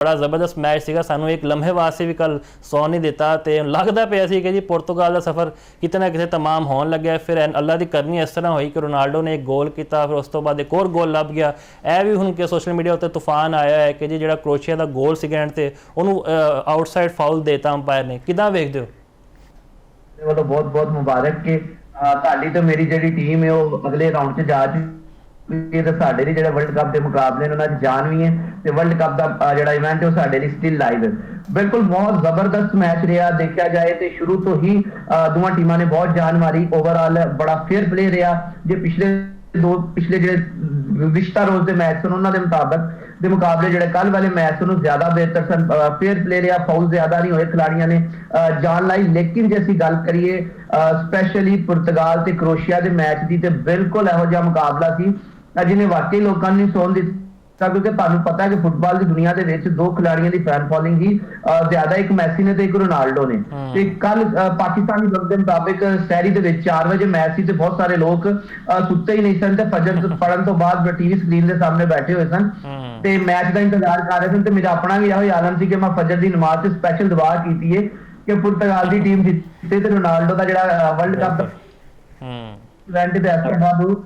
बड़ा जबरदस्त मैच सीगा, सानू एक लम्हे वास्ते भी कल सौ नहीं दिता तो लगता पिया सी कि जी पुर्तगाल का सफ़र किते ना किते तमाम होने लग्या। फिर अल्लाह की करनी इस तरह हुई कि रोनाल्डो ने एक गोल किया, फिर उस तो बाद एक और गोल लभ गया। यह भी हुण कि सोशल मीडिया उत्ते तूफान आया है कि जी जिहड़ा क्रोएशिया का गोल सी एंड ते उन्होंने आउटसाइड फाउल देता अंपायर ने, किदां वेखदे हो? वो बहुत बहुत मुबारक कि ताली तो मेरी जी टीम है वो अगले राउंड च जा चुकी है। साडे लिए जो वर्ल्ड कप के मुकाबले ने उन्होंने जान भी है तो वर्ल्ड कप का जो इवेंट है वो साडे लिए स्टिल लाइव है। बिल्कुल बहुत जबरदस्त मैच रहा, देखा जाए तो शुरू तो ही दोवां टीमां ने बहुत जान मारी। ओवरऑल बड़ा फेयर प्ले रहा। जो पिछले जो विश्ता रोज के मैच सन उन्होंने मुताबिक ਦੇ ਮੁਕਾਬਲੇ ਜਿਹੜੇ ਕੱਲ ਵਾਲੇ ਮੈਚ ਨੂੰ ਜ਼ਿਆਦਾ ਬਿਹਤਰ ਸਨ। ਫੇਅਰ ਪਲੇ ਰਿਹਾ, ਫਾਉਲ ਜ਼ਿਆਦਾ ਨਹੀਂ ਹੋਏ, ਖਿਡਾਰੀਆਂ ਨੇ ਜਾਨ ਲਾਈ। ਲੇਕਿਨ ਜੇ ਅਸੀਂ ਗੱਲ ਕਰੀਏ ਸਪੈਸ਼ਲੀ ਪੁਰਤਗਾਲ ਤੇ ਕ੍ਰੋਏਸ਼ੀਆ ਦੇ ਮੈਚ ਦੀ, ਤੇ ਬਿਲਕੁਲ ਇਹੋ ਜਿਹਾ ਮੁਕਾਬਲਾ ਸੀ ਜਿਹਨੇ ਵਾਕਈ ਲੋਕਾਂ ਨੂੰ ਸੌਣ ਦਿੱਤਾ, क्योंकि ਤੁਹਾਨੂੰ पता है कि फुटबॉल की दुनिया ਦੇ ਵਿੱਚ ਦੋ ਖਿਡਾਰੀਆਂ ਦੀ फैन फॉलोइंग ही ज्यादा, एक मैसी ने तो एक रोनाल्डो ने। ਤੇ ਕੱਲ ਪਾਕਿਸਤਾਨੀ ਵਕਤ ਦੇ ਮੁਤਾਬਿਕ ਸਹਿਰੀ ਦੇ ਵਿੱਚ 4 ਵਜੇ ਮੈਚ ਸੀ ਤੇ ਬਹੁਤ ਸਾਰੇ ਲੋਕ ਸੁੱਤੇ ਹੀ ਨਹੀਂ ਸਨ ਤੇ ਫਜਰ ਪੜਨ ਤੋਂ ਬਾਅਦ ਟੀਵੀ ਸਕਰੀਨ ਦੇ ਸਾਹਮਣੇ ਬੈਠੇ ਹੋਏ ਸਨ ਤੇ ਮੈਚ ਦਾ ਇੰਤਜ਼ਾਰ ਕਰ ਰਹੇ ਸਨ। ਤੇ ਮੇਰਾ ਆਪਣਾ ਵੀ ਇਹੋ ਆਲਮ ਸੀ ਕਿ ਮੈਂ ਫਜਰ ਦੀ ਨਮਾਜ਼ ਤੇ ਸਪੈਸ਼ਲ ਦੁਆ ਕੀਤੀ ਹੈ ਕਿ ਪੁਰਤਗਾਲ ਦੀ ਟੀਮ ਜਿੱਤੇ ਤੇ ਰੋਨਾਲਡੋ ਦਾ ਜਿਹੜਾ ਵਰਲਡ ਕੱਪ ਇਵੈਂਟ ਤੇ ਐਸਾ ਬਾਬੂ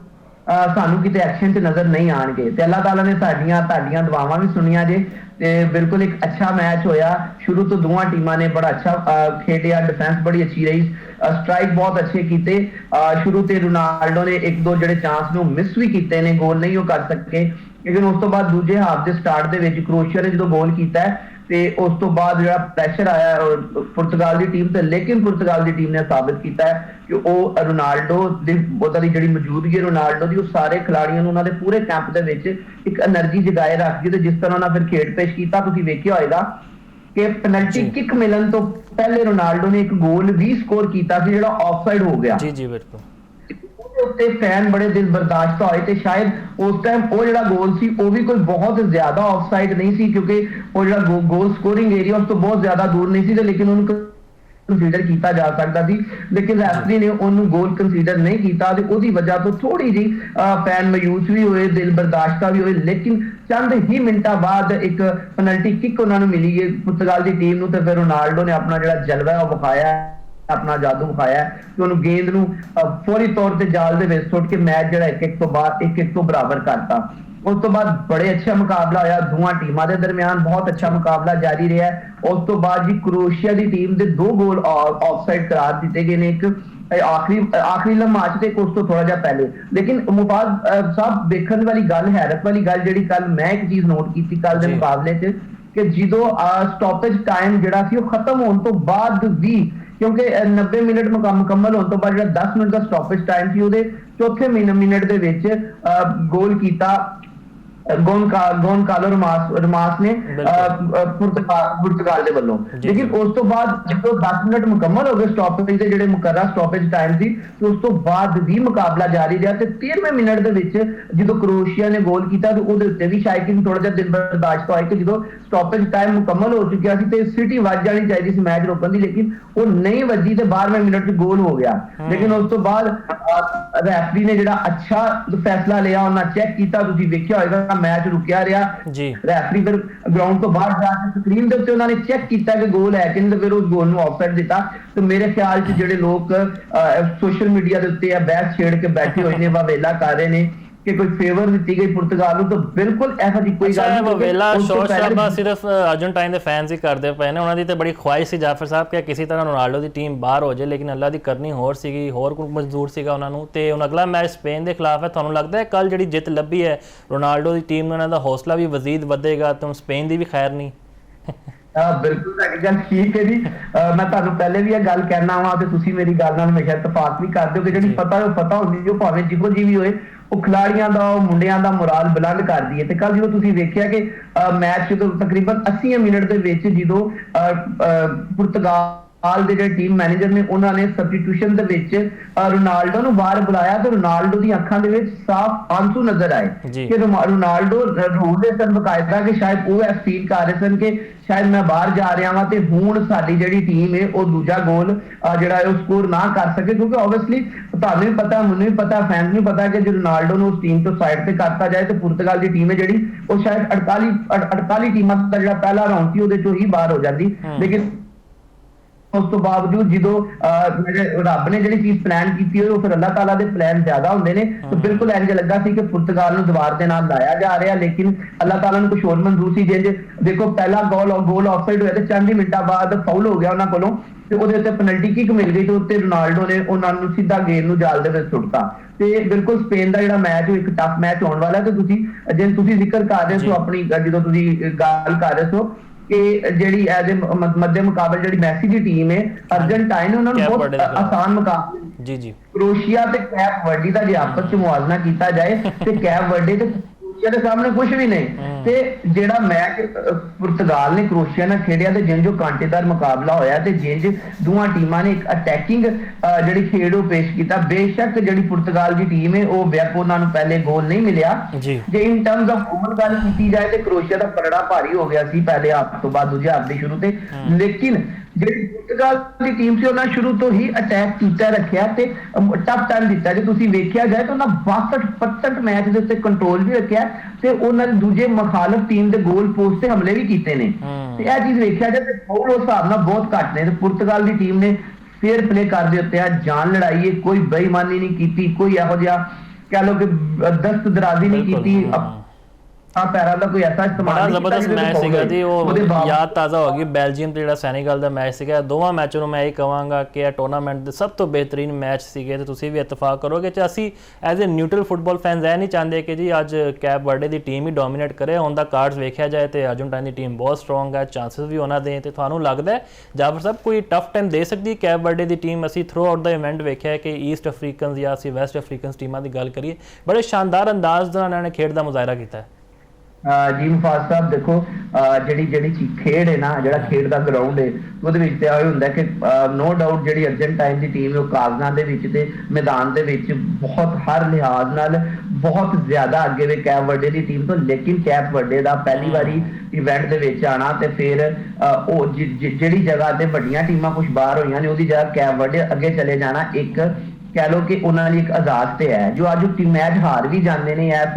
ਸਾਨੂੰ ਕਿਤੇ ਐਕਸ਼ਨ 'ਚ ਨਜ਼ਰ ਨਹੀਂ ਆਣਗੇ। ਤੇ ਅੱਲਾਹ ਤਾਲਾ ਨੇ ਤੁਹਾਡੀਆਂ ਦੁਆਵਾਂ ਵੀ ਸੁਣੀਆਂ ਜੇ। ਤੇ ਬਿਲਕੁਲ ਇੱਕ ਅੱਛਾ ਮੈਚ ਹੋਇਆ। ਸ਼ੁਰੂ ਤੋਂ ਦੋਵਾਂ ਟੀਮਾਂ ਨੇ ਬੜਾ ਅੱਛਾ ਖੇਡਿਆ, ਡਿਫੈਂਸ ਬੜੀ ਅੱਛੀ ਰਹੀ, ਸਟ੍ਰਾਈਕ ਬਹੁਤ ਅੱਛੇ ਕੀਤੇ। ਸ਼ੁਰੂ ਤੇ ਰੋਨਾਲਡੋ ਨੇ ਇੱਕ ਦੋ ਜਿਹੜੇ ਚਾਂਸ ਨੂੰ ਮਿਸ ਵੀ ਕੀਤੇ ਨੇ, ਗੋਲ ਨਹੀਂ ਉਹ ਕਰ ਸਕੇ। ਲੇਕਿਨ ਉਸ ਤੋਂ ਬਾਅਦ ਦੂਜੇ ਹਾਫ ਦੇ ਸਟਾਰਟ ਦੇ ਵਿੱਚ ਕ੍ਰੋਏਸ਼ੀਆ ਨੇ ਜਦੋਂ ਗੋਲ ਕੀਤਾ ਤੇ ਉਸ ਤੋਂ ਬਾਅਦ ਜਿਹੜਾ ਪ੍ਰੈਸ਼ਰ ਆਇਆ ਪੁਰਤਗਾਲ ਦੀ ਟੀਮ ਤੇ, ਲੇਕਿਨ ਪੁਰਤਗਾਲ ਦੀ ਟੀਮ ਨੇ ਸਾਬਿਤ ਕੀਤਾ ਕਿ ਉਹ ਰੋਨਾਲਡੋ ਦੀ ਉਹਦਾ ਦੀ ਜਿਹੜੀ ਮੌਜੂਦਗੀ ਰੋਨਾਲਡੋ ਦੀ ਉਹ ਸਾਰੇ ਖਿਡਾਰੀਆਂ ਨੂੰ ਉਹਨਾਂ ਦੇ ਪੂਰੇ ਕੈਂਪ ਦੇ ਵਿੱਚ ਇੱਕ એનર્ਜੀ ਜਗਾਏ ਰੱਖਦੀ। ਤੇ ਜਿਸ ਤਰ੍ਹਾਂ ਉਹਨਾਂ ਫਿਰ ਖੇਡ ਪੇਸ਼ ਕੀਤਾ ਤੁਸੀਂ ਵੇਖਿਆ ਹੋਏਗਾ ਕਿ ਪੈਨਲਟੀ ਕਿੱਕ ਮਿਲਣ ਤੋਂ ਪਹਿਲੇ ਰੋਨਾਲਡੋ ਨੇ ਇੱਕ ਗੋਲ ਵੀ ਸਕੋਰ ਕੀਤਾ ਸੀ ਜਿਹੜਾ ਆਫਸਾਈਡ ਹੋ ਗਿਆ। ਜੀ ਜੀ ਬਿਲਕੁਲ। ਉੱਤੇ ਫੈਨ ਬੜੇ ਦਿਲ ਬਰਦਾਸ਼ਤ ਹੋਏ ਤੇ ਸ਼ਾਇਦ ਉਸ ਟਾਈਮ ਉਹ ਜਿਹੜਾ ਗੋਲ ਸੀ ਉਹ ਵੀ ਕੋਈ ਬਹੁਤ ਜ਼ਿਆਦਾ ਆਫਸਾਈਡ ਨਹੀਂ ਸੀ, ਕਿਉਂਕਿ ਉਹ ਜਿਹੜਾ ਗੋਲ ਸਕੋਰਿੰਗ ਏਰੀਆ ਉਸ ਤੋਂ ਬਹੁਤ ਜ਼ਿਆਦਾ ਦੂਰ ਨਹੀਂ ਸੀ, ਤੇ ਲੇਕਿਨ ਉਹਨੂੰ ਕੰਸੀਡਰ ਕੀਤਾ ਜਾ ਸਕਦਾ ਸੀ। ਲੇਕਿਨ ਰੈਫਰੀ ਨੇ ਉਹਨੂੰ ਗੋਲ ਕੰਸੀਡਰ ਨਹੀਂ ਕੀਤਾ ਤੇ ਉਹਦੀ ਵਜ੍ਹਾ ਤੋਂ ਥੋੜੀ ਜਿਹੀ ਫੈਨ ਮਾਯੂਸ ਵੀ ਹੋਏ, ਦਿਲ ਬਰਦਾਸ਼ਤਾ ਵੀ ਹੋਏ। ਲੇਕਿਨ ਚੰਦ ਹੀ ਮਿੰਟਾਂ ਬਾਅਦ ਇੱਕ ਪੈਨਲਟੀ ਕਿੱਕ ਉਹਨਾਂ ਨੂੰ ਮਿਲੀ ਹੈ ਪੁਰਤਗਾਲ ਦੀ ਟੀਮ ਨੂੰ, ਤੇ ਫਿਰ ਰੋਨਾਲਡੋ ਨੇ ਆਪਣਾ ਜਿਹੜਾ ਜਲਵਾ ਉਹ ਵਿਖਾਇਆ, अपना जादू विखाया कि उन्होंने गेंद नूं फौरी तौर पर जाल दे विच सुट के मैच जिहड़ा एक तो बराबर करता। उस तो बाद बड़े अच्छा मुकाबला होया, दोवां टीमां दे दरमियान बहुत अच्छा मुकाबला जारी रहा। उस तो बाद जी क्रोएशिया की टीम दे 2 गोल ऑफसाइड करार दिते गए ने, एक आखिरी लम्हा च ते उस तो थोड़ा जिहा पहले। लेकिन मुफाद साहब देखने वाली गल, हैरत वाली गल जिहड़ी कल मैं एक चीज नोट की कल दे मुकाबले च कि जो स्टॉपेज टाइम जिहड़ा सी ओह खत्म होने तो बाद भी, क्योंकि 90 मिनट मुकम्मल होने तो बाद 10 मिनट का स्टॉपेज टाइम सी ਉਹਦੇ ਚੌਥੇ ਮਿੰਟ ਦੇ ਵਿੱਚ ਗੋਲ ਕੀਤਾ गोनकालो रमास ने पुर्तगाल ਦੇ ਵੱਲੋਂ। लेकिन ਉਸ ਤੋਂ ਬਾਅਦ ਜਦੋਂ 10 ਮਿੰਟ ਮੁਕੰਮਲ ਹੋ ਗਏ ਸਟਾਪੇਜ ਦੇ ਜਿਹੜੇ ਮੁਕਰਰਾ ਸਟਾਪੇਜ ਟਾਈਮ ਸੀ, ਤੇ ਉਸ ਤੋਂ ਬਾਅਦ ਵੀ ਮੁਕਾਬਲਾ ਜਾਰੀ ਰਿਹਾ। ਤੇ 13ਵੇਂ ਮਿੰਟ ਦੇ ਵਿੱਚ ਜਦੋਂ ਕ੍ਰੋਏਸ਼ੀਆ ਨੇ ਗੋਲ ਕੀਤਾ ਤੇ ਉਹਦੇ ਉੱਤੇ ਵੀ ਸ਼ਾਇਦ ਕਿ ਥੋੜਾ ਜਿਹਾ ਦਿਲ ਬਰਦਾਸ਼ਤ ਹੋਇਆ ਕਿ ਜਦੋਂ ਸਟਾਪੇਜ ਟਾਈਮ ਮੁਕੰਮਲ ਹੋ ਚੁੱਕਿਆ ਸੀ ਤੇ ਸਿਟੀ ਵੱਜ ਜਾਣੀ ਚਾਹੀਦੀ ਸੀ ਮੈਚ ਰੋਕਣ ਦੀ, ਲੇਕਿਨ ਉਹ ਨਹੀਂ ਵੱਜੀ ਤੇ 12ਵੇਂ ਮਿੰਟ 'ਚ ਗੋਲ ਹੋ ਗਿਆ। ਲੇਕਿਨ ਉਸ ਤੋਂ ਬਾਅਦ ਰੈਫਰੀ ਨੇ ਜਿਹੜਾ ਅੱਛਾ ਫੈਸਲਾ ਲਿਆ, ਉਹਨਾਂ ਚੈੱਕ ਕੀਤਾ, ਤੁਸੀਂ ਵੇਖਿਆ ਹੋਏਗਾ मैच रुकिया रहा जी। रैफरी फिर ग्राउंड तो बाहर जाके स्क्रीन के उत्ते उन्होंने चेक किया कि गोल है कि नहीं, फिर उस गोल को ऑफसाइड दिता। तो मेरे ख्याल से जिहड़े लोग सोशल मीडिया के उत्ते बहस छेड़ के बैठे हुए ने, वावेला कर रहे हैं कि कोई फेवर दी गई पुर्तगाल ਨੂੰ, तो बिल्कुल ऐसा दी कोई गल नहीं। वावेला शोर शराबा सिर्फ अर्जेंटाइन के फैंस ही करते पे ने, उन्होंने तो बड़ी ख्वाहिश सी जाफर साहब कि किसी तरह रोनाल्डो की टीम बाहर हो जाए, लेकिन अल्लाह की करनी होर सीगी, होर कोई मंजूर सीगा उन्होंने। तो हुण अगला मैच स्पेन के खिलाफ है, तुहानूं लगता है कल जिहड़ी जित लभी है रोनाल्डो की टीम उन्होंने हौसला भी वजीद वधेगा, तो स्पेन की भी खैर नहीं? बिल्कुल गल ठीक है जी। मैं तुहानूं पहले भी यह गल कहना वा ते तुसीं मेरी गल नाल हमेशा इतफाक भी करदे हो कि जिहड़ी पता हुंदी है भावें जिहो जी भी होए ਉਹ ਖਿਡਾਰੀਆਂ ਦਾ ਮੁੰਡਿਆਂ ਦਾ ਮੁਰਾਲ ਬੁਲੰਦ ਕਰਦੀ ਹੈ। ਤੇ ਕੱਲ ਜਦੋਂ ਤੁਸੀਂ ਵੇਖਿਆ ਕਿ ਮੈਚ ਜਦੋਂ ਤਕਰੀਬਨ 80 ਮਿੰਟ ਦੇ ਵਿੱਚ ਜਦੋਂ ਪੁਰਤਗਾਲ ਦੇ ਜਿਹੜੇ ਟੀਮ ਮੈਨੇਜਰ ਨੇ ਉਹਨਾਂ ਨੇ ਸਬਸਟੀਟਿਊਸ਼ਨ ਦੇ ਵਿੱਚ ਰੋਨਾਲਡੋ ਨੂੰ ਬਾਹਰ ਬੁਲਾਇਆ ਤੇ ਰੋਨਾਲਡੋ ਦੀਆਂ ਅੱਖਾਂ ਦੇ ਵਿੱਚ ਸਾਫ਼ ਆਂਸੂ ਨਜ਼ਰ ਆਏ ਕਿ ਰੋਨਾਲਡੋ ਰੋਲ ਦੇ ਸਨ ਬਕਾਇਦਾ ਕਿ ਸ਼ਾਇਦ ਉਹ ਫੀਲ ਕਰ ਰਹੇ ਸਨ ਕਿ ਸ਼ਾਇਦ ਮੈਂ ਬਾਹਰ ਜਾ ਰਿਹਾ ਵਾਂ ਤੇ ਹੁਣ ਸਾਡੀ ਜਿਹੜੀ ਟੀਮ ਹੈ ਉਹ ਦੂਜਾ ਗੋਲ ਜਿਹੜਾ ਹੈ ਉਹ ਸਕੋਰ ਨਾ ਕਰ ਸਕੇ, ਕਿਉਂਕਿ ਆਬਵੀਅਸਲੀ ਤੁਹਾਨੂੰ ਵੀ ਪਤਾ, ਮੈਨੂੰ ਵੀ ਪਤਾ, ਫੈਨਸ ਨੂੰ ਪਤਾ ਕਿ ਜੇ ਰੋਨਾਲਡੋ ਨੂੰ ਉਸ ਟੀਮ ਤੋਂ ਸਾਈਡ ਤੇ ਕਰਤਾ ਜਾਏ ਤੇ ਪੁਰਤਗਾਲ ਦੀ ਟੀਮ ਹੈ ਜਿਹੜੀ ਉਹ ਸ਼ਾਇਦ 48 ਟੀਮਾਂ ਦਾ ਜਿਹੜਾ ਪਹਿਲਾ ਰਾਊਂਡ ਸੀ ਉਹਦੇ ਚੋਂ ਹੀ ਬਾਹਰ ਹੋ ਜਾਂਦੀ। ਲੇਕਿਨ ਉਸ ਤੋਂ ਬਾਵਜੂਦ ਜਦੋਂ ਰੱਬ ਨੇ ਜਿਹੜੀ ਚੀਜ਼ ਪਲਾਨ ਕੀਤੀ ਹੋਈ ਉਹ ਫਿਰ ਅੱਲਾਹ ਤਾਲਾ ਦੇ ਪਲਾਨ ਜ਼ਿਆਦਾ ਹੁੰਦੇ ਨੇ, ਤੇ ਬਿਲਕੁਲ ਇੰਜ ਲੱਗਾ ਸੀ ਕਿ ਪੁਰਤਗਾਲ ਨੂੰ ਦੀਵਾਰ ਦੇ ਨਾਲ ਲਾਇਆ ਜਾ ਰਿਹਾ, ਲੇਕਿਨ ਅੱਲਾਹ ਤਾਲਾ ਨੂੰ ਕੁਝ ਹੋਰ ਮਨਜ਼ੂਰ ਸੀ। ਜੇ ਦੇਖੋ ਪਹਿਲਾ ਗੋਲ ਆਫਸਾਈਡ ਹੋਇਆ ਤੇ 40 ਮਿੰਟਾਂ ਬਾਅਦ ਫਾਉਲ ਹੋ ਗਿਆ ਉਹਨਾਂ ਕੋਲੋਂ ਤੇ ਉਹਦੇ ਉੱਤੇ ਪੈਨਲਟੀ ਕਿਕ ਮਿਲ ਗਈ ਤੇ ਉੱਤੇ ਰੋਨਾਲਡੋ ਨੇ ਉਹਨਾਂ ਨੂੰ ਸਿੱਧਾ ਗੇਂਦ ਨੂੰ ਜਾਲ ਦੇ ਵਿੱਚ ਸੁੱਟਤਾ। ਤੇ ਬਿਲਕੁਲ ਸਪੇਨ ਦਾ ਜਿਹੜਾ ਮੈਚ ਉਹ ਇੱਕ ਟਫ ਮੈਚ ਹੋਣ ਵਾਲਾ ਤੇ ਤੁਸੀਂ ਜ਼ਿਕਰ ਕਰ ਰਹੇ ਹੋ ਆਪਣੀ ਜਦੋਂ ਤੁਸੀਂ ਗੱਲ ਕਰ ਰਹੇ ਹੋ ਕਿ ਜਿਹੜੀ ਐਜ਼ ਮੱਦੇ ਮੁਕਾਬਲੇ ਜਿਹੜੀ ਮੈਸੀ ਦੀ ਟੀਮ ਹੈ ਅਰਜਨਟਾਈਨ ਉਹਨਾਂ ਨੂੰ ਬਹੁਤ ਆਸਾਨ ਮੁਕਾਬਲੇ ਜੀ ਕ੍ਰੋਏਸ਼ੀਆ ਤੇ ਕੈਪ ਵਰਡੇ ਦਾ ਜੇ ਆਪਸ ਚ ਮੁਆਵਜ਼ਾ ਕੀਤਾ ਜਾਏ ਤੇ ਕੈਪ ਵਰਡੇ ਤੇ ਕ੍ਰੋਏਸ਼ੀਆ ਦੇ ਸਾਹਮਣੇ ਕੁਝ ਵੀ ਨਹੀਂ। ਤੇ ਜਿਹੜਾ ਮੈਚ ਪੁਰਤਗਾਲ ਨੇ ਕ੍ਰੋਏਸ਼ੀਆ ਨਾਲ ਖੇਡਿਆ ਤੇ ਜਿੰਜ ਜੋ ਕਾਂਟੇਦਾਰ ਮੁਕਾਬਲਾ ਹੋਇਆ ਤੇ ਜਿੰਜ ਦੋਵਾਂ ਟੀਮਾਂ ਨੇ ਇੱਕ ਅਟੈਕਿੰਗ ਜਿਹੜੀ ਖੇਡ ਉਹ ਪੇਸ਼ ਕੀਤਾ। ਬੇਸ਼ੱਕ ਜਿਹੜੀ ਪੁਰਤਗਾਲ ਦੀ ਟੀਮ ਹੈ ਉਹ ਬੈਕ ਉਹਨਾਂ ਨੂੰ ਪਹਿਲੇ ਗੋਲ ਨਹੀਂ ਮਿਲਿਆ। ਜੇ ਇਨ ਟਰਮਸ ਆਫ ਓਵਰ ਗੱਲ ਕੀਤੀ ਜਾਏ ਤੇ ਕ੍ਰੋਏਸ਼ੀਆ ਦਾ ਪਲੜਾ ਭਾਰੀ ਹੋ ਗਿਆ ਸੀ ਪਹਿਲੇ ਹਾਫ ਤੋਂ ਬਾਅਦ ਦੂਜੇ ਹਾਫ ਦੇ ਸ਼ੁਰੂ ਤੇ, ਲੇਕਿਨ ਜਿਹੜੀ ਪੁਰਤਗਾਲ ਦੀ ਟੀਮ ਸੀ ਉਹਨਾਂ ਸ਼ੁਰੂ ਤੋਂ ਹੀ ਅਟੈਕ ਕੀਤਾ ਰੱਖਿਆ ਤੇ ਟਫ ਟਾਈਮ ਦਿੱਤਾ। ਜੇ ਤੁਸੀਂ ਵੇਖਿਆ ਜਾਏ ਤਾਂ ਉਹਨਾਂ 62% ਮੈਚ ਦੇ ਉੱਤੇ ਕੰਟਰੋਲ ਵੀ ਰੱਖਿਆ ਤੇ ਉਹਨਾਂ ਨੇ ਦੂਜੇ ਮੁਖਾਲਫ ਟੀਮ ਦੇ ਗੋਲ ਪੋਸਟ ਤੇ ਹਮਲੇ ਵੀ ਕੀਤੇ ਨੇ। ਤੇ ਇਹ ਚੀਜ਼ ਵੇਖਿਆ ਜਾਏ ਤੇ ਫਾਉਲ ਉਸ ਹਿਸਾਬ ਨਾਲ ਬਹੁਤ ਘੱਟ ਨੇ ਤੇ ਪੁਰਤਗਾਲ ਦੀ ਟੀਮ ਨੇ ਫੇਅਰ ਪਲੇ ਕਰਦੇ ਉੱਤੇ ਆ ਜਾਨ ਲੜਾਈ ਹੈ, ਕੋਈ ਬੇਈਮਾਨੀ ਨਹੀਂ ਕੀਤੀ, ਕੋਈ ਇਹੋ ਜਿਹਾ ਕਹਿ ਲਓ ਕਿ ਦਸਤ ਦਰਾਜ਼ੀ ਨਹੀਂ ਕੀਤੀ, ਪੈਰਾਂ ਦਾ ਕੋਈ ਐਸਾ ਇਸਤੇਮਾਲ ਬੜਾ ਜ਼ਬਰਦਸਤ ਮੈਚ ਸੀਗਾ ਜੀ। ਉਹ ਯਾਦ ਤਾਜ਼ਾ ਹੋ ਗਈ ਬੈਲਜੀਅਮ ਤੇ ਜਿਹੜਾ ਸੈਨੇਗਲ ਦਾ ਮੈਚ ਸੀਗਾ। ਦੋਵਾਂ ਮੈਚਾਂ ਨੂੰ ਮੈਂ ਇਹ ਕਹਾਂਗਾ ਕਿ ਇਹ ਟੂਰਨਾਮੈਂਟ ਦੇ ਸਭ ਤੋਂ ਬਿਹਤਰੀਨ ਮੈਚ ਸੀਗੇ ਤੇ ਤੁਸੀਂ ਵੀ ਇਤਫਾਕ ਕਰੋਗੇ ਕਿ ਅਸੀਂ as a neutral football fans ਇਹ ਨਹੀਂ ਚਾਹੁੰਦੇ ਕਿ ਜੀ ਅੱਜ ਕੈਪ ਵਰਡੇ ਦੀ ਟੀਮ ਹੀ ਡੋਮੀਨੇਟ ਕਰੇ। ਔਨ ਦਾ ਕਾਰਡਸ ਵੇਖਿਆ ਜਾਏ ਤੇ ਅਰਜਨਟਾਈਨ ਦੀ ਟੀਮ ਬਹੁਤ ਸਟਰੋਂਗ ਹੈ, ਚਾਂਸਸ ਵੀ ਉਹਨਾਂ ਦੇ। ਤੇ ਤੁਹਾਨੂੰ ਲੱਗਦਾ ਜਾਫਰ ਸਾਹਿਬ ਕੋਈ ਟਫ ਟਾਈਮ ਦੇ ਸਕਦੀ ਕੈਪ ਵਰਡੇ ਦੀ ਟੀਮ? ਅਸੀਂ ਥਰੂ ਆਊਟ ਦਾ ਇਵੈਂਟ ਵੇਖਿਆ ਕਿ ਈਸਟ ਅਫਰੀਕਨਸ ਜਾਂ ਅਸੀਂ ਵੈਸਟ ਅਫਰੀਕਨਸ ਟੀਮਾਂ ਦੀ ਗੱਲ ਕਰੀਏ ਬੜੇ ਸ਼ਾਨਦਾਰ ਅੰਦਾਜ਼ ਨਾਲ ਇਹਨਾਂ ਨੇ ਖੇਡ ਦਾ ਮੁਜ਼ਾਹਰਾ ਕੀਤਾ ਹੈ। ਜੀ ਮੁਫਾਜ਼ ਸਾਹਿਬ ਦੇਖੋ ਜਿਹੜੀ ਖੇਡ ਹੈ ਨਾ, ਜਿਹੜਾ ਖੇਡ ਦਾ ਗਰਾਊਂਡ ਹੈ ਉਹਦੇ ਵਿੱਚ ਤੇ ਇਹ ਹੁੰਦਾ ਕਿ ਨੋ ਡਾਊਟ ਜਿਹੜੀ ਅਰਜਨਟਾਈਨ ਦੀ ਟੀਮ ਹੈ ਉਹ ਕਾਗਜ਼ਾਂ ਦੇ ਵਿੱਚ ਤੇ ਮੈਦਾਨ ਦੇ ਵਿੱਚ ਬਹੁਤ ਹਰ ਲਿਹਾਜ਼ ਨਾਲ ਬਹੁਤ ਜ਼ਿਆਦਾ ਅੱਗੇ ਵੇ ਕੈਪ ਵਰਡੇ ਦੀ ਟੀਮ ਤੋਂ। ਲੇਕਿਨ ਕੈਪ ਵਰਡੇ ਦਾ ਪਹਿਲੀ ਵਾਰੀ ਇਵੈਂਟ ਦੇ ਵਿੱਚ ਆਣਾ ਤੇ ਫਿਰ ਉਹ ਜਿਹੜੀ ਜਗ੍ਹਾ ਤੇ ਵੱਡੀਆਂ ਟੀਮਾਂ ਕੁਝ ਬਾਹਰ ਹੋਈਆਂ ਨੇ ਉਹਦੀ ਜਗ੍ਹਾ ਕੈਪ ਵਰਡੇ ਅੱਗੇ ਚਲੇ ਜਾਣਾ ਇੱਕ ਕਹਿ ਲਓ ਕਿ ਉਹਨਾਂ ਲਈ ਇੱਕ ਆਜ਼ਾਦ ਤੇ ਹੈ। ਜੋ ਅੱਜ ਮੈਚ ਹਾਰ ਵੀ ਜਾਂਦੇ ਨੇ ਇਸ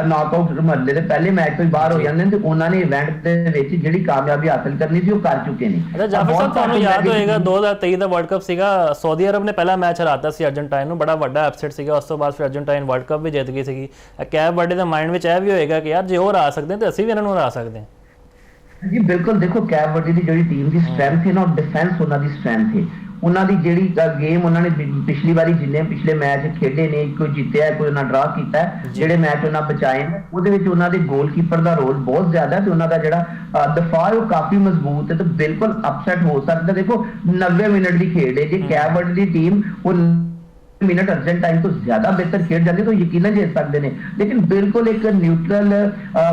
ਨੌਕਆਊਟ ਮਰਲੇ ਦੇ ਪਹਿਲੇ ਮੈਚ ਤੋਂ ਬਾਹਰ ਹੋ ਜਾਂਦੇ ਨੇ ਤੇ ਉਹਨਾਂ ਨੇ ਇਵੈਂਟ ਦੇ ਵਿੱਚ ਜਿਹੜੀ ਕਾਮਯਾਬੀ ਹਾਸਲ ਕਰਨੀ ਸੀ ਉਹ ਕਰ ਚੁੱਕੇ ਨੇ। ਅੱਛਾ ਜਾਫਰ ਸਾਹਿਬ ਤੁਹਾਨੂੰ ਯਾਦ ਹੋਏਗਾ 2023 ਦਾ ਵਰਲਡ ਕੱਪ ਸੀਗਾ, ਸਾਊਦੀ ਅਰਬ ਨੇ ਪਹਿਲਾ ਮੈਚ ਹਰਾਤਾ ਸੀ ਅਰਜਨਟਾਈਨ ਨੂੰ, ਬੜਾ ਵੱਡਾ ਅਪਸੈਟ ਸੀਗਾ। ਉਸ ਤੋਂ ਬਾਅਦ ਫਿਰ ਅਰਜਨਟਾਈਨ ਵਰਲਡ ਕੱਪ ਵੀ ਜਿੱਤ ਗਈ ਸੀਗੀ। ਕੈਪ ਵਰਡੇ ਦਾ ਮਾਈਂਡ ਵਿੱਚ ਇਹ ਵੀ ਹੋਏਗਾ ਕਿ ਯਾਰ ਜੇ ਉਹ ਹਰਾ ਸਕਦੇ ਤੇ ਅਸੀਂ ਵੀ ਇਹਨਾਂ ਨੂੰ ਹਰਾ ਸਕਦੇ ਹਾਂ। ਜੀ ਬਿਲਕੁਲ, ਦੇਖੋ ਕੈਪ ਵਰਡੇ ਦੀ ਜਿਹੜੀ ਟੀਮ ਦੀ ਸਟਰੈਂਥ ਹੈ ਨਾ, ਡਿਫੈਂਸ ਉਹਨਾਂ ਦੀ ਸਟਰੈਂਥ ਹੈ। ਉਹਨਾਂ ਦੀ ਜਿਹੜੀ ਗੇਮ ਉਹਨਾਂ ਨੇ ਪਿਛਲੀ ਵਾਰੀ ਜਿੰਨੇ ਪਿਛਲੇ ਮੈਚ ਖੇਡੇ ਨੇ, ਕੋਈ ਜਿੱਤਿਆ ਕੋਈ ਉਹਨਾਂ ਡਰਾ ਕੀਤਾ, ਜਿਹੜੇ ਮੈਚ ਉਹਨਾਂ ਬਚਾਏ ਨੇ ਉਹਦੇ ਵਿੱਚ ਉਹਨਾਂ ਦੇ ਗੋਲਕੀਪਰ ਦਾ ਰੋਲ ਬਹੁਤ ਜ਼ਿਆਦਾ ਤੇ ਉਹਨਾਂ ਦਾ ਜਿਹੜਾ ਦਫਾ ਉਹ ਕਾਫੀ ਮਜ਼ਬੂਤ ਹੈ ਤੇ ਬਿਲਕੁਲ ਅਪਸੈਟ ਹੋ ਸਕਦਾ। ਦੇਖੋ 90 ਮਿੰਟ ਦੀ ਖੇਡ ਹੈ, ਜੇ ਕੈਪ ਵਰਡੇ ਦੀ ਟੀਮ ਉਹ ਮਿੰਟ ਅਰਜਨਟਾਈਨ ਤੋਂ ਜ਼ਿਆਦਾ ਬਿਹਤਰ ਖੇਡ ਜਾਂਦੇ ਤਾਂ ਯਕੀਨਨ ਜਿੱਤ ਸਕਦੇ ਨੇ। ਲੇਕਿਨ ਬਿਲਕੁਲ ਇੱਕ ਨਿਊਟਰਲ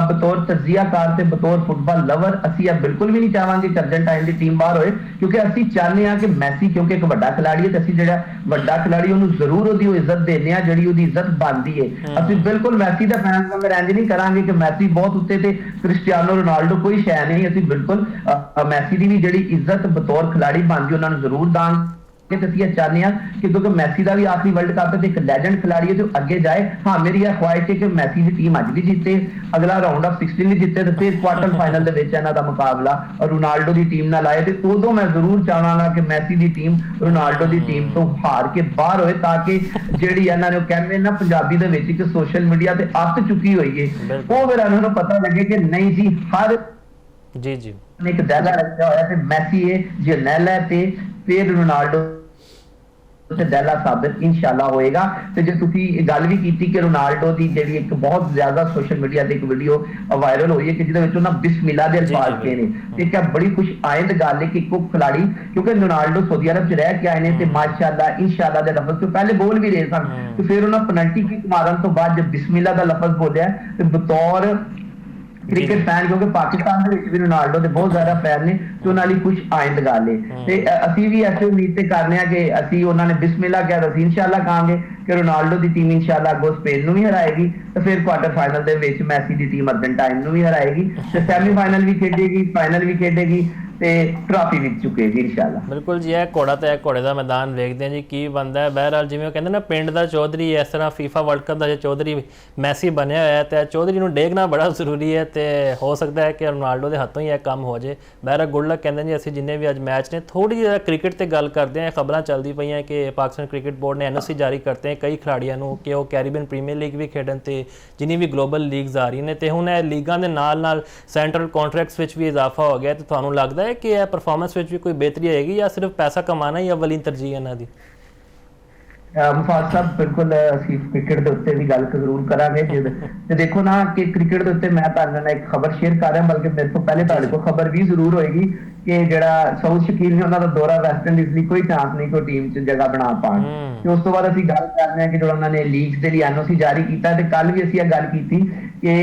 ਬਤੌਰ ਤਜਜ਼ੀਆਕਾਰ ਤੇ ਬਤੌਰ ਫੁੱਟਬਾਲ ਲਵਰ ਅਸੀਂ ਇਹ ਬਿਲਕੁਲ ਵੀ ਨਹੀਂ ਚਾਹਾਂਗੇ ਕਿ ਅਰਜਨਟਾਈਨ ਦੀ ਟੀਮ ਬਾਹਰ ਹੋਏ, ਕਿਉਂਕਿ ਅਸੀਂ ਚਾਹੁੰਦੇ ਹਾਂ ਕਿ ਮੈਸੀ ਕਿਉਂਕਿ ਇੱਕ ਵੱਡਾ ਖਿਡਾਰੀ ਹੈ ਤੇ ਅਸੀਂ ਜਿਹੜਾ ਵੱਡਾ ਖਿਡਾਰੀ ਉਹਨੂੰ ਜ਼ਰੂਰ ਉਹਦੀ ਉਹ ਇੱਜ਼ਤ ਦਿੰਦੇ ਹਾਂ ਜਿਹੜੀ ਉਹਦੀ ਇੱਜ਼ਤ ਬਣਦੀ ਹੈ। ਅਸੀਂ ਬਿਲਕੁਲ ਮੈਸੀ ਦਾ ਫੈਨ ਵਾਂਗ ਇੰਜ ਨਹੀਂ ਕਰਾਂਗੇ ਕਿ ਮੈਸੀ ਬਹੁਤ ਉੱਤੇ ਤੇ ਕ੍ਰਿਸਟੀਆਨੋ ਰੋਨਾਲਡੋ ਕੋਈ ਸ਼ੈ ਨਹੀਂ। ਅਸੀਂ ਬਿਲਕੁਲ ਮੈਸੀ ਦੀ ਵੀ ਜਿਹੜੀ ਇੱਜ਼ਤ ਬਤੌਰ ਖਿਡਾਰੀ ਬਣਦੀ ਉਹਨਾਂ ਨੂੰ ਜ਼ਰੂਰ ਦਾਂਗੇ। ਅਸੀਂ ਇਹ ਚਾਹੁੰਦੇ ਹਾਂ ਕਿ ਕਿਉਂਕਿ ਮੈਸੀ ਦਾ ਵੀ ਆਖਰੀ ਵਰਲਡ ਕੱਪ ਤੇ ਇੱਕ ਲੈਜੈਂਡ ਖਿਡਾਰੀ ਹੈ ਤੇ ਅੱਗੇ ਜਾਏ। ਹਾਂ ਮੇਰੀ ਇਹ ਖੁਆਇਸ਼ ਹੈ ਕਿ ਮੈਸੀ ਦੀ ਟੀਮ ਅੱਜ ਵੀ ਜਿੱਤੇ, ਅਗਲਾ ਰਾਊਂਡ ਆਫ 16 ਵੀ ਜਿੱਤੇ ਤੇ ਫਿਰ ਕੁਆਟਰ ਫਾਈਨਲ ਦੇ ਵਿੱਚ ਇਹਨਾਂ ਦਾ ਮੁਕਾਬਲਾ ਰੋਨਾਲਡੋ ਦੀ ਟੀਮ ਨਾਲ ਆਏ ਤੇ ਉਦੋਂ ਮੈਂ ਜ਼ਰੂਰ ਚਾਹਾਂਗਾ ਕਿ ਮੈਸੀ ਦੀ ਟੀਮ ਰੋਨਾਲਡੋ ਦੀ ਟੀਮ ਤੋਂ ਹਾਰ ਕੇ ਬਾਹਰ ਹੋਏ ਤਾਂ ਕਿ ਜਿਹੜੀ ਇਹਨਾਂ ਨੇ ਕਹਿੰਦੇ ਨਾ ਪੰਜਾਬੀ ਦੇ ਵਿੱਚ ਕਿ ਸੋਸ਼ਲ ਮੀਡੀਆ ਤੇ ਅੱਤ ਚੁੱਕੀ ਹੋਈ ਹੈ ਉਹ ਫਿਰ ਇਹਨਾਂ ਨੂੰ ਪਤਾ ਲੱਗੇ ਕਿ ਨਹੀਂ ਜੀ ਹਰ ਜੀ ਇੱਕ ਦਾਦਾ ਰੱਖਿਆ ਹੋਇਆ ਤੇ ਮੈਸੀ ਹੈ ਜੇ ਨੈਲਾ ਤੇ ਫਿਰ ਰੋਨਾਲਡੋ ਤੇ ਦੈਲਾ ਸਾਬਿਤ ਇਨਸ਼ਾਅੱਲਾ ਹੋਏਗਾ। ਤੇ ਜੇ ਤੁਸੀਂ ਗੱਲ ਵੀ ਕੀਤੀ ਕਿ ਰੋਨਾਲਡੋ ਦੀ ਜਿਹੜੀ ਇੱਕ ਬਹੁਤ ਜ਼ਿਆਦਾ ਸੋਸ਼ਲ ਮੀਡੀਆ ਤੇ ਇੱਕ ਵੀਡੀਓ ਵਾਇਰਲ ਹੋਈ ਹੈ ਕਿ ਜਿਹਦੇ ਵਿੱਚ ਉਹਨਾਂ ਬਿਸਮਿਲ੍ਲਾ ਦੇ ਅਲਫਾਜ਼ ਕਹੇ ਨੇ ਤੇ ਇੱਕ ਬੜੀ ਖੁਸ਼ ਆਇੰਦ ਗੱਲ ਹੈ ਕਿ ਇੱਕੋ ਖਿਡਾਰੀ ਕਿਉਂਕਿ ਰੋਨਾਲਡੋ ਸਾਊਦੀ ਅਰਬ 'ਚ ਰਹਿ ਕੇ ਆਏ ਨੇ ਤੇ ਮਾਸ਼ਾਅੱਲਾ ਇਨਸ਼ਾਅੱਲਾ ਦੇ ਲਫ਼ਜ਼ ਤੋਂ ਪਹਿਲੇ ਬੋਲ ਵੀ ਰਹੇ ਸਨ ਤੇ ਫਿਰ ਉਹਨਾਂ ਪੈਨਲਟੀ ਕਿਕ ਮਾਰਨ ਤੋਂ ਬਾਅਦ ਜਦ ਬਿਸਮਿਲ੍ਲਾ ਦਾ ਲਫ਼ਜ਼ ਬੋਲਿਆ ਤੇ ਬਤੌਰ ਕ੍ਰਿਕਟ ਫੈਨ, ਕਿਉਂਕਿ ਪਾਕਿਸਤਾਨ ਦੇ ਵਿੱਚ ਵੀ ਰੋਨਾਲਡੋ ਦੇ ਬਹੁਤ ਜ਼ਿਆਦਾ ਫੈਨ ਨੇ ਤੇ ਉਹਨਾਂ ਲਈ ਕੁਝ ਆਇੰਦ ਗੱਲ ਏ। ਤੇ ਅਸੀਂ ਵੀ ਐਸੇ ਉਮੀਦ ਤੇ ਕਰਨੇ ਆ ਕਿ ਅਸੀਂ ਉਹਨਾਂ ਨੇ ਬਿਸਮਿਲ੍ਲਾ ਕਿਹਾ ਤਾਂ ਅਸੀਂ ਇਨਸ਼ਾਅੱਲਾ ਕਹਾਂਗੇ ਕਿ ਰੋਨਾਲਡੋ ਦੀ ਟੀਮ ਇਨਸ਼ਾਅੱਲਾ ਅੱਗੋਂ ਸਪੇਨ ਨੂੰ ਵੀ ਹਰਾਏਗੀ ਤੇ ਫਿਰ ਕੁਆਟਰ ਫਾਈਨਲ ਦੇ ਵਿੱਚ ਮੈਸੀ ਦੀ ਟੀਮ ਅਰਜਨਟਾਈਨ ਨੂੰ ਵੀ ਹਰਾਏਗੀ ਤੇ ਸੈਮੀਫਾਈਨਲ ਵੀ ਖੇਡੇਗੀ, ਫਾਈਨਲ ਵੀ ਖੇਡੇਗੀ ਤੇ ਟਰਾਫੀ ਵੀ ਚੁੱਕੇਗੀ ਇਨਸ਼ਾਅੱਲਾ। ਬਿਲਕੁਲ ਜੀ, ਇਹ ਘੋੜਾ ਤੇ ਇਹ ਘੋੜੇ ਦਾ ਮੈਦਾਨ ਵੇਖਦੇ ਹਾਂ ਜੀ ਕੀ ਬਣਦਾ ਹੈ। ਬਹਰਹਾਲ ਜਿਵੇਂ ਉਹ ਕਹਿੰਦੇ ਨਾ ਪਿੰਡ ਦਾ ਚੌਧਰੀ, ਇਸ ਤਰ੍ਹਾਂ ਫੀਫਾ ਵਰਲਡ ਕੱਪ ਦਾ ਜੇ ਚੌਧਰੀ ਮੈਸੀ ਬਣਿਆ ਹੋਇਆ ਤੇ ਚੌਧਰੀ ਨੂੰ ਡੇਗਣਾ ਬੜਾ ਜ਼ਰੂਰੀ ਹੈ ਤੇ ਹੋ ਸਕਦਾ ਹੈ ਕਿ ਰੋਨਾਲਡੋ ਦੇ ਹੱਥੋਂ ਹੀ ਇਹ ਕੰਮ ਹੋ ਜੇ। ਬਹਰਹਾਲ ਗੁੱਡ ਲੱਕ ਕਹਿੰਦੇ ਜੀ। ਅਸੀਂ ਜਿੰਨੇ ਵੀ ਅੱਜ ਮੈਚ ਨੇ ਥੋੜੀ ਜਿਹੀ ਕ੍ਰਿਕਟ ਤੇ ਗੱਲ ਕਰਦੇ ਹਾਂ। ਖਬਰਾਂ ਚੱਲਦੀ ਪਈਆਂ ਕਿ ਪਾਕਿਸਤਾਨ ਕ੍ਰਿਕਟ ਬੋਰਡ ਨੇ NOC ਜਾਰੀ ਕਰਤੇ ਹੈ ਕਈ ਖਿਡਾਰੀਆਂ ਨੂੰ ਕਿ ਉਹ ਕੈਰੀਬੀਅਨ ਪ੍ਰੀਮੀਅਰ ਲੀਗ ਵੀ ਖੇਡਣ ਤੇ ਜਿੰਨੀ ਵੀ ਗਲੋਬਲ ਲੀਗਸ ਆ ਰਹੀਆਂ ਨੇ ਤੇ ਹੁਣ ਇਹ ਲੀਗਾਂ ਦੇ ਨਾਲ ਸੈਂਟਰਲ ਕੰਟਰੈਕਟਸ ਵਿੱਚ ਵੀ ਇਜ਼ਾਫਾ ਹੋ ਗਿਆ ਤੇ ਤੁਹਾਨੂੰ ਲੱਗਦਾ ਹੈ ਕਿ ਇਹ ਪਰਫਾਰਮੈਂਸ ਵਿੱਚ ਵੀ ਕੋਈ ਬਿਹਤਰੀ ਆਏਗੀ ਜਾਂ ਸਿਰਫ ਪੈਸਾ ਕਮਾਣਾ ਹੀ ਅਵਲੀਨ ਤਰਜੀਹ ਇਹਨਾਂ ਦੀ? ਮੁਫਾਦ ਸਾਹਿਬ ਬਿਲਕੁਲ ਅਸੀਂ ਕ੍ਰਿਕਟ ਦੇ ਉੱਤੇ ਵੀ ਗੱਲ ਜ਼ਰੂਰ ਕਰਾਂਗੇ ਤੇ ਦੇਖੋ ਨਾ ਕਿ ਕ੍ਰਿਕਟ ਦੇ ਉੱਤੇ ਮੈਂ ਤੁਹਾਡੇ ਨਾਲ ਇੱਕ ਖਬਰ ਸ਼ੇਅਰ ਕਰ ਰਿਹਾ, ਬਲਕਿ ਮੇਰੇ ਤੋਂ ਪਹਿਲੇ ਤੁਹਾਡੇ ਕੋਲ ਖਬਰ ਵੀ ਜ਼ਰੂਰ ਹੋਏਗੀ ਕਿ ਜਿਹੜਾ ਸਾਊਥ ਸ਼ਕੀਲ ਨੇ ਉਹਨਾਂ ਦਾ ਦੌਰਾ ਵੈਸਟ ਇੰਡੀਜ਼ ਲਈ ਕੋਈ ਚਾਂਸ ਨਹੀਂ ਕੋਈ ਟੀਮ 'ਚ ਜਗ੍ਹਾ ਬਣਾ ਪਾਉਣ। ਤੇ ਉਸ ਤੋਂ ਬਾਅਦ ਅਸੀਂ ਗੱਲ ਕਰਦੇ ਹਾਂ ਕਿ ਜਿਹੜਾ ਉਹਨਾਂ ਨੇ ਲੀਗਸ ਦੇ ਲਈ NOC ਜਾਰੀ ਕੀਤਾ ਤੇ ਕੱਲ ਵੀ ਅਸੀਂ ਇਹ ਗੱਲ ਕੀਤੀ ਕਿ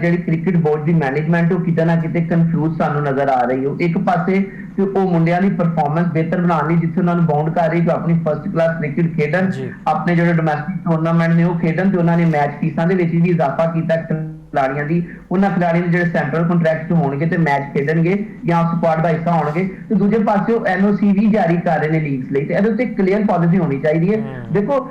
ਜਿਹੜੀ ਕ੍ਰਿਕਟ ਬੋਰਡ ਦੀ ਮੈਨੇਜਮੈਂਟ ਉਹ ਕਿਤੇ ਨਾ ਕਿਤੇ ਕਨਫਿਊਜ਼ ਸਾਨੂੰ ਨਜ਼ਰ ਆ ਰਹੀ ਹੈ। ਇੱਕ ਪਾਸੇ ਕਿ ਉਹ ਮੁੰਡਿਆਂ ਦੀ ਪਰਫਾਰਮੈਂਸ ਬਿਹਤਰ ਬਣਾਉਣ ਲਈ ਜਿੱਥੇ ਉਹਨਾਂ ਨੂੰ ਬਾਉਂਡ ਕਰ ਰਹੀ ਕਿ ਆਪਣੀ ਫਰਸਟ ਕਲਾਸ ਕ੍ਰਿਕਟ ਖੇਡਣ, ਆਪਣੇ ਜਿਹੜੇ ਡੋਮੈਸਟਿਕ ਟੂਰਨਾਮੈਂਟ ਨੇ ਉਹ ਖੇਡਣ ਤੇ ਉਹਨਾਂ ਨੇ ਮੈਚ ਫੀਸਾਂ ਦੇ ਵਿੱਚ ਵੀ ਇਜ਼ਾਫਾ ਕੀਤਾ ਖਿਡਾਰੀਆਂ ਦੀ। ਉਹਨਾਂ ਖਿਡਾਰੀਆਂ ਦੇ ਜਿਹੜੇ ਸੈਂਟਰਲ ਕੰਟਰੈਕਟ ਹੋਣਗੇ ਤੇ ਮੈਚ ਖੇਡਣਗੇ ਜਾਂ ਸਕੁਆਡ ਦਾ ਹਿੱਸਾ ਹੋਣਗੇ ਤੇ ਦੂਜੇ ਪਾਸੇ ਉਹ NOC ਵੀ ਜਾਰੀ ਕਰ ਰਹੇ ਨੇ ਲੀਗਸ ਲਈ ਤੇ ਇਹਦੇ ਉੱਤੇ ਕਲੀਅਰ ਪਾਲਿਸੀ ਹੋਣੀ ਚਾਹੀਦੀ ਹੈ। ਦੇਖੋ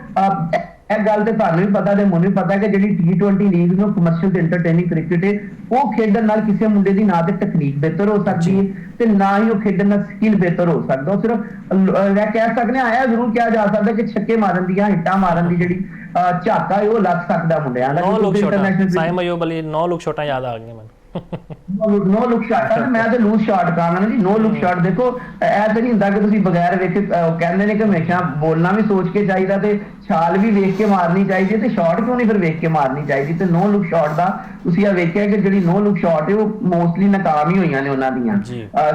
ਇਹ ਗੱਲ ਤੇ ਤੁਹਾਨੂੰ ਵੀ ਪਤਾ ਤੇ ਮੈਨੂੰ ਵੀ ਪਤਾ ਕਿ ਜਿਹੜੀ T20 ਲੀਗ ਨੂੰ ਕਮਰਸ਼ੀਅਲ ਤੇ ਐਂਟਰਟੇਨਿੰਗ ਕ੍ਰਿਕਟ ਹੈ ਉਹ ਖੇਡਣ ਨਾਲ ਕਿਸੇ ਮੁੰਡੇ ਦੀ ਨਾ ਤੇ ਤਕਨੀਕ ਬਿਹਤਰ ਹੋ ਸਕਦੀ ਹੈ ਤੇ ਨਾ ਹੀ ਉਹ ਖੇਡਣ ਦਾ ਸਕਿੱਲ ਬਿਹਤਰ ਹੋ ਸਕਦਾ। ਉਹ ਸਿਰਫ ਮੈਂ ਕਹਿ ਸਕਦੇ ਹਾਂ ਆਇਆ ਜ਼ਰੂਰ ਕਿਹਾ ਜਾ ਸਕਦਾ ਕਿ ਛੱਕੇ ਮਾਰਨ ਦੀ ਜਾਂ ਹਿੱਟਾਂ ਮਾਰਨ ਦੀ ਜਿਹੜੀ ਝਾਕਾ ਹੈ ਉਹ ਲੱਗ ਸਕਦਾ ਮੁੰਡਿਆਂ ਦਾ। ਸਾਈਮ ਅਯੂਬ ਅਲੀ 9 ਲੁੱਕ ਸ਼ਾਟਾਂ ਯਾਦ ਆ ਗਈਆਂ ਮੈਨੂੰ। ਨੋ ਲੁੱਕ ਸ਼ਾਟ ਮੈਂ ਤੇ ਲੂਜ਼ ਸ਼ਾਟ ਕਹਾਂਗਾ ਜੀ। ਨੋ ਲੁੱਕ ਸ਼ਾਟ ਦੇਖੋ ਇਹ ਤੇ ਨਹੀਂ ਹੁੰਦਾ ਕਿ ਤੁਸੀਂ ਬਗੈਰ ਵੇਖੇ ਕਹਿੰਦੇ ਨੇ ਕਿ ਹਮੇਸ਼ਾ ਬੋਲਣਾ ਵੀ ਸੋਚ ਕੇ ਚਾਹੀਦਾ ਤੇ ਛਾਲ ਵੀ ਵੇਖ ਕੇ ਮਾਰਨੀ ਚਾਹੀਦੀ ਤੇ ਸ਼ਾਟ ਕਿਉਂ ਨਹੀਂ ਫਿਰ ਵੇਖ ਕੇ ਮਾਰਨੀ ਚਾਹੀਦੀ। ਤੇ ਨੋ ਲੁੱਕ ਸ਼ਾਟ ਦਾ ਤੁਸੀਂ ਇਹ ਵੇਖਿਆ ਕਿ ਜਿਹੜੀ ਨੋ ਲੁੱਕ ਸ਼ਾਟ ਹੈ ਉਹ ਮੋਸਟਲੀ ਨਾਕਾਮ ਹੀ ਹੋਈਆਂ ਨੇ ਉਹਨਾਂ ਦੀਆਂ।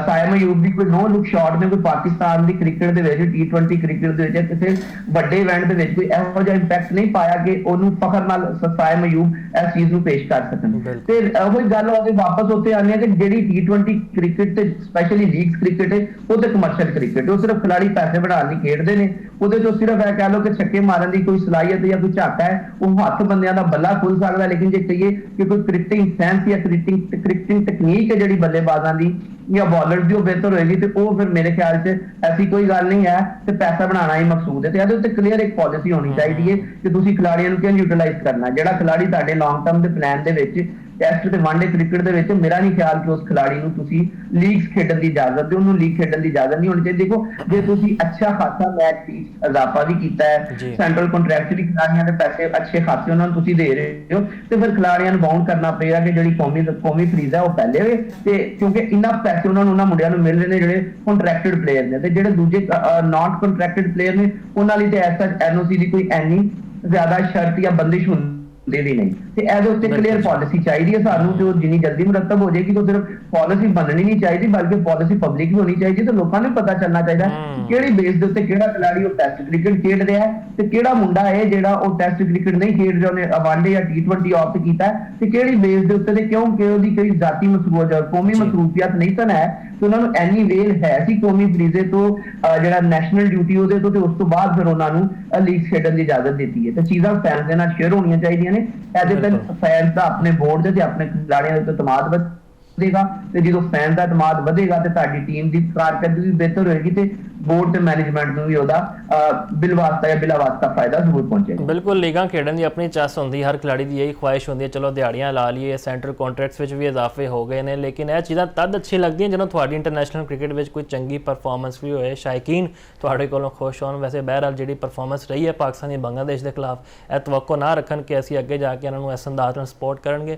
ਸਾਇਮ ਅਯੂਬ ਦੀ ਕੋਈ ਨੋ ਲੁੱਕ ਸ਼ਾਟ ਨੇ ਕੋਈ ਪਾਕਿਸਤਾਨ ਦੀ ਕ੍ਰਿਕਟ ਦੇ ਵਿੱਚ T20 ਕ੍ਰਿਕਟ ਦੇ ਵਿੱਚ ਕਿਸੇ ਵੱਡੇ ਇਵੈਂਟ ਦੇ ਵਿੱਚ ਕੋਈ ਇਹੋ ਜਿਹਾ ਇੰਪੈਕਟ ਨਹੀਂ ਪਾਇਆ ਕਿ ਉਹਨੂੰ ਫਖਰ ਨਾਲ ਸਾਇਮ ਅਯੂਬ ਇਸ ਚੀਜ਼ ਨੂੰ ਪੇਸ਼ ਕਰ ਸਕਣ। ਤੇ ਉਹੀ ਗੱਲ ਵਾਪਸ ਉੱਥੇ ਆਉਂਦੇ ਆ ਕਿ ਜਿਹੜੀ T20 ਕ੍ਰਿਕਟ ਤੇ ਸਪੈਸ਼ਲੀ ਲੀਗਸ ਕ੍ਰਿਕਟ ਹੈ ਉਹ ਤੇ ਕਮਰਸ਼ੀਅਲ ਕ੍ਰਿਕਟ ਉਹ ਸਿਰਫ ਖਿਡਾਰੀ ਪੈਸੇ ਬਣਾਉਣ ਲਈ ਖੇਡਦੇ ਨੇ। ਉਹਦੇ ਤੋਂ ਸਿਰਫ ਇਹ ਕਹਿ ਲਓ ਕਿ ਛੱਕੇ ਮਾਰਨ ਦੀ ਕੋਈ ਸਲਾਹੀਅਤ ਜਾਂ ਕੋਈ ਝਾਕਾ ਹੈ ਉਹ ਹੱਥ ਬੰਦਿਆਂ ਦਾ ਬੱਲਾ ਖੁੱਲ ਸਕਦਾ, ਲੇਕਿਨ ਜੇ ਕਹੀਏ ਕਿ ਕੋਈ ਕ੍ਰਿਕਟਿੰਗ ਸੈਂਸ ਜਾਂ ਕ੍ਰਿਕਟਿੰਗ ਟੈਕਨੀਕ ਹੈ ਜਿਹੜੀ ਬੱਲੇਬਾਜ਼ਾਂ ਦੀ ਜਾਂ ਬੋਲਰ ਦੀ ਉਹ ਬਿਹਤਰ ਹੋਏਗੀ ਤੇ ਉਹ ਫਿਰ ਮੇਰੇ ਖਿਆਲ 'ਚ ਐਸੀ ਕੋਈ ਗੱਲ ਨਹੀਂ ਹੈ ਤੇ ਪੈਸਾ ਬਣਾਉਣਾ ਹੀ ਮਕਸੂਦ ਹੈ। ਤੇ ਇਹਦੇ ਉੱਤੇ ਕਲੀਅਰ ਇੱਕ ਪਾਲਿਸੀ ਹੋਣੀ ਚਾਹੀਦੀ ਹੈ ਕਿ ਤੁਸੀਂ ਖਿਡਾਰੀਆਂ ਨੂੰ ਕਿਵੇਂ ਯੂਟਿਲਾਈਜ਼ ਕਰਨਾ। ਜਿਹੜਾ ਖਿਡਾਰੀ ਤੁਹਾਡੇ ਲੌਂਗ ਟਰਮ ਦੇ ਪਲਾਨ ਦੇ ਵਿੱਚ ਟੈਸਟ ਤੇ ਵਨਡੇ ਕ੍ਰਿਕਟ ਦੇ ਵਿੱਚ ਮੇਰਾ ਨਹੀਂ ਖਿਆਲ ਕਿ ਉਸ ਖਿਡਾਰੀ ਨੂੰ ਤੁਸੀਂ ਲੀਗਸ ਖੇਡਣ ਦੀ ਇਜਾਜ਼ਤ ਦਿਓ, ਉਹਨੂੰ ਲੀਗ ਖੇਡਣ ਦੀ ਇਜਾਜ਼ਤ ਨਹੀਂ ਹੋਣੀ ਚਾਹੀਦੀ। ਦੇਖੋ ਜੇ ਤੁਸੀਂ ਅੱਛਾ ਖਾਸਾ ਮੈਚ ਫੀਸ ਇਜ਼ਾਫਾ ਵੀ ਕੀਤਾ ਹੈ, ਸੈਂਟਰਲ ਕੰਟਰੈਕਚੁਅਲੀ ਖਿਡਾਰੀਆਂ ਦੇ ਪੈਸੇ ਅੱਛੇ ਖਾਸੇ ਉਹਨਾਂ ਨੂੰ ਤੁਸੀਂ ਦੇ ਰਹੇ ਹੋ ਤੇ ਫਿਰ ਖਿਡਾਰੀਆਂ ਨੂੰ ਬਾਉਂਡ ਕਰਨਾ ਪਏਗਾ ਕਿ ਜਿਹੜੀ ਕੌਮੀ ਫੀਸ ਹੈ ਉਹ ਪਹਿਲੇ ਹੋਵੇ ਤੇ ਕਿਉਂਕਿ ਇੰਨਾ ਪੈਸੇ ਉਹਨਾਂ ਮੁੰਡਿਆਂ ਨੂੰ ਮਿਲ ਰਹੇ ਨੇ ਜਿਹੜੇ ਕੰਟਰੈਕਟਡ ਪਲੇਅਰ ਨੇ ਤੇ ਜਿਹੜੇ ਦੂਜੇ ਨਾਟ ਕੰਟਰੈਕਟਡ ਪਲੇਅਰ ਨੇ ਉਹਨਾਂ ਲਈ ਤੇ ਐਸਾ NOC ਦੀ ਕੋਈ ਐਨੀ ਜ਼ਿਆਦਾ ਸ਼ਰਤ ਜਾਂ ਬੰਦਿਸ਼ ਹੁੰਦੀ ਵੀ ਨਹੀਂ। ਤੇ ਇਹਦੇ ਉੱਤੇ ਕਲੀਅਰ ਪਾਲਿਸੀ ਚਾਹੀਦੀ ਹੈ ਸਾਨੂੰ ਤੇ ਉਹ ਜਿੰਨੀ ਜਲਦੀ ਮੁਰੱਤਬ ਹੋ ਜਾਏਗੀ ਤਾਂ ਸਿਰਫ ਪਾਲਿਸੀ ਬਣਨੀ ਨਹੀਂ ਚਾਹੀਦੀ ਬਲਕਿ ਪਾਲਿਸੀ ਪਬਲਿਕ ਵੀ ਹੋਣੀ ਚਾਹੀਦੀ ਤੇ ਲੋਕਾਂ ਨੂੰ ਪਤਾ ਚੱਲਣਾ ਚਾਹੀਦਾ ਕਿਹੜੀ ਬੇਸ ਦੇ ਉੱਤੇ ਕਿਹੜਾ ਖਿਡਾਰੀ ਉਹ ਟੈਸਟ ਕ੍ਰਿਕਟ ਖੇਡ ਰਿਹਾ ਹੈ ਤੇ ਕਿਹੜਾ ਮੁੰਡਾ ਹੈ ਜਿਹੜਾ ਉਹ ਟੈਸਟ ਕ੍ਰਿਕਟ ਨਹੀਂ ਖੇਡ ਰਿਹਾ, ਉਹਨੇ ਵਨਡੇ ਜਾਂ T20 ਆਪਟ ਕੀਤਾ ਤੇ ਕਿਹੜੀ ਬੇਸ ਦੇ ਉੱਤੇ ਤੇ ਕਿਉਂਕਿ ਉਹਦੀ ਕੋਈ ਜ਼ਾਤੀ ਮਸਰੂਫੀਅਤ ਜਾਂ ਕੌਮੀ ਮਸਰੂਫੀਅਤ ਨਹੀਂ ਤਾਂ ਹੈ ਤੇ ਉਹਨਾਂ ਨੂੰ ਐਨੀ ਵੇਲ ਹੈ ਸੀ ਕੌਮੀ ਫਰੀਜ਼ੇ ਤੋਂ ਜਿਹੜਾ ਨੈਸ਼ਨਲ ਡਿਊਟੀ ਉਹਦੇ ਤੋਂ ਤੇ ਉਸ ਤੋਂ ਬਾਅਦ ਫਿਰ ਉਹਨਾਂ ਨੂੰ ਲੀਗ ਖੇਡਣ ਦੀ ਇਜਾਜ਼ਤ ਦਿੱਤੀ ਹੈ। ਤੇ ਚੀਜ਼ਾਂ ਫੈਨਸ ਦੇ ਨਾਲ ਸ਼ੇਅਰ ਹੋਣੀਆਂ ਚਾਹੀਦੀਆਂ ਨੇ। ਇਹਦੇ ਤੇ ਫੈਨਸ ਦਾ ਆਪਣੇ ਬੋਰਡ ਦੇ ਤੇ ਆਪਣੇ ਖਿਡਾਰੀਆਂ ਦੇ ਉੱਤੇ ਇਤਮਾਦ ਵਧੇਗਾ ਤੇ ਜਦੋਂ ਫੈਨ ਦਾ ਇਤਮਾਦ ਵਧੇਗਾ ਤੇ ਤੁਹਾਡੀ ਟੀਮ ਦੀ ਕਾਰਕਰਦਗੀ ਵੀ ਬਿਹਤਰ ਹੋਏਗੀ ਤੇ ਬੋਰਡ ਤੇ ਮੈਨੇਜਮੈਂਟ ਨੂੰ ਵੀ ਉਹਦਾ ਬਿਲਵਾਸਤਾ ਜਾਂ ਬਿਲਾ ਵਾਸਤਾ ਫਾਇਦਾ ਜ਼ਰੂਰ ਪਹੁੰਚੇਗਾ। ਬਿਲਕੁਲ ਲੀਗਾਂ ਖੇਡਣ ਦੀ ਆਪਣੀ ਚਾਸ ਹੁੰਦੀ, ਹਰ ਖਿਡਾਰੀ ਦੀ ਇਹੀ ਖੁਆਇਸ਼ ਹੁੰਦੀ ਹੈ ਚਲੋ ਦਿਹਾੜੀਆਂ ਲਾ ਲਈਏ। ਸੈਂਟਰਲ ਕੰਟਰੈਕਟਸ ਵਿੱਚ ਵੀ ਇਜ਼ਾਫੇ ਹੋ ਗਏ ਨੇ ਲੇਕਿਨ ਇਹ ਚੀਜ਼ਾਂ ਤਦ ਅੱਛੀ ਲੱਗਦੀਆਂ ਜਦੋਂ ਤੁਹਾਡੀ ਇੰਟਰਨੈਸ਼ਨਲ ਕ੍ਰਿਕਟ ਵਿੱਚ ਕੋਈ ਚੰਗੀ ਪਰਫਾਰਮੈਂਸ ਵੀ ਹੋਏ, ਸ਼ਾਇਕੀਨ ਤੁਹਾਡੇ ਕੋਲੋਂ ਖੁਸ਼ ਹੋਣ। ਵੈਸੇ ਬਹਰਹਾਲ ਜਿਹੜੀ ਪਰਫਾਰਮੈਂਸ ਰਹੀ ਹੈ ਪਾਕਿਸਤਾਨ ਦੀ ਬੰਗਲਾਦੇਸ਼ ਦੇ ਖਿਲਾਫ ਇਹ ਤਵੱਕੋ ਨਾ ਰੱਖਣ ਕਿ ਅਸੀਂ ਅੱਗੇ ਜਾ ਕੇ ਇਹਨਾਂ ਨੂੰ ਇਸ ਅੰਦਾਜ਼ ਨਾਲ ਸਪੋਰਟ ਕਰਨਗੇ।